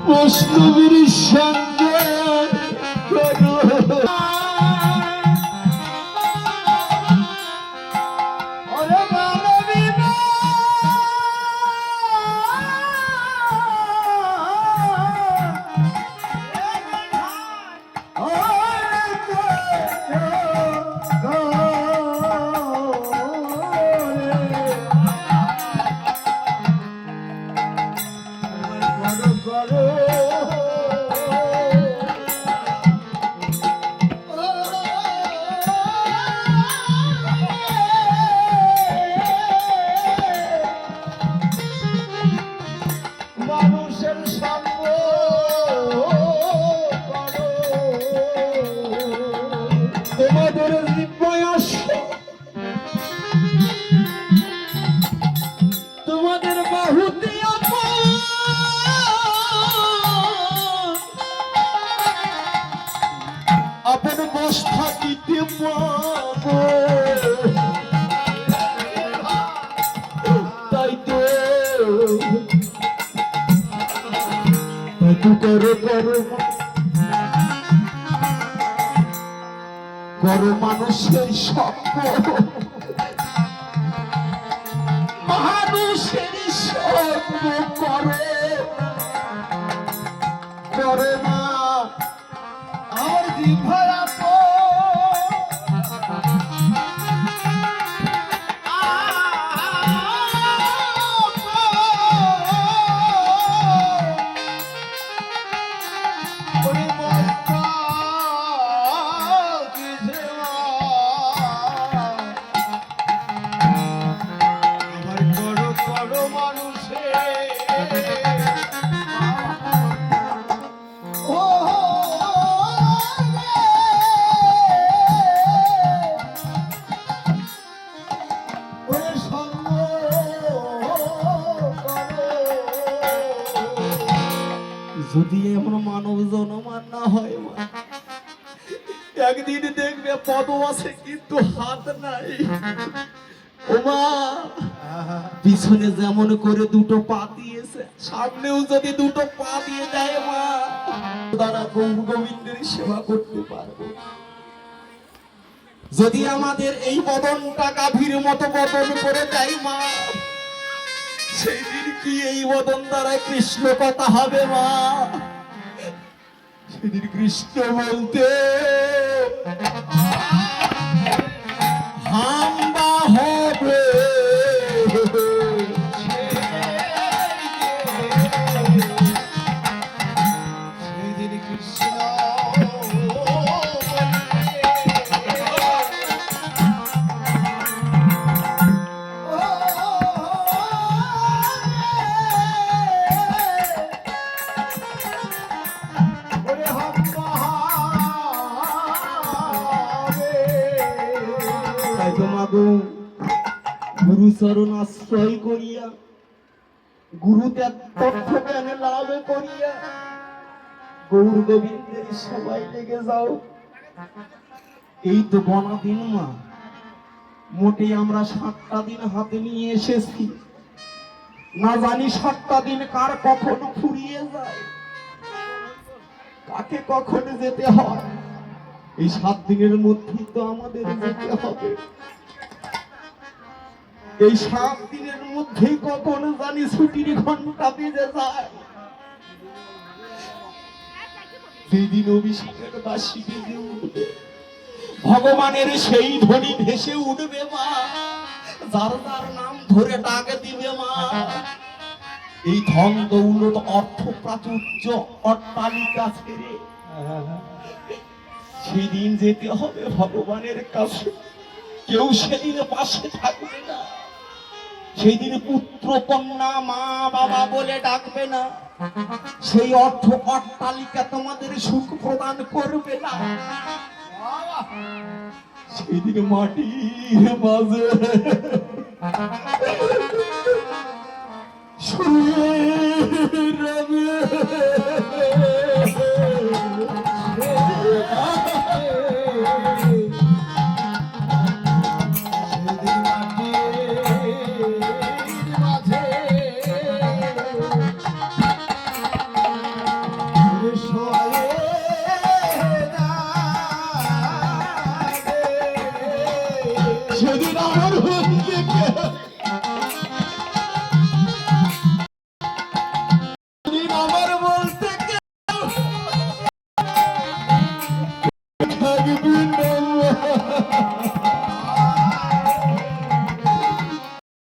বৈষ্ণবীর সঙ্গে তোমাদের বাহুতে আপন বস থাকিতে তাই তো করো করো করো মানুষের স্বপ্ন মানুষের স্বপ্ন করে করে না আমার জিভারা যদি এমন মানব জনমান না হয় একদিন দেখবে পদ আছে কিন্তু হাত নাই ওমা পিছনে যেমন করে দুটো পা দিয়েছে সামনেও যদি দুটো পা দিয়ে দেয় মা তারা গৌর গোবিন্দের সেবা করতে পারবো যদি আমাদের এই বদনটা গাভীর মতো বদন করে দেয় মা সেই দিন কি এই বদন দ্বারা কৃষ্ণ কথা হবে মা সেদিন কৃষ্ণ বলতে হাম্বা হবে সেদিন কৃষ্ণ গুরু চরণ আশ্রয় করিয়া গুরু তথ্য জ্ঞানে লাভ করিয়া গৌর গোবিন্দের সবাই লেগে যাও এই তো বনা দিন মা মোটে আমরা 7টা দিন হাতে নিয়ে এসেছি না জানি 7টা দিন কার কখন ফুরিয়ে যায় কাকে কখন যেতে হয় এই 7 দিনের মধ্যেই তো আমাদের যেতে হবে এই 7 দিনের মধ্যেই কখন জানি ছুটির ঘন্টা বেজে যায় সেদিন অভিষেকের বাঁশি বেজে উঠবে ভগবানের সেই ধ্বনি ভেসে উঠবে মা যার যার নাম ধরে ডাক দিবে মা এই ধন দৌলত অর্থ প্রাচুর্য অট্টালিকা ছেড়ে সেদিন যেতে হবে ভগবানের কাছে কেউ সেদিন পাশে থাকবে না সেই দিন পুত্র কন্যা মা বাবা বলে ডাকবে না সেই অর্থ অট্টালিকা তোমাদের সুখ প্রদান করবে না সেই দিন মাটির মাঝে শুয়ে রবে সেদিন আমার হচ্ছে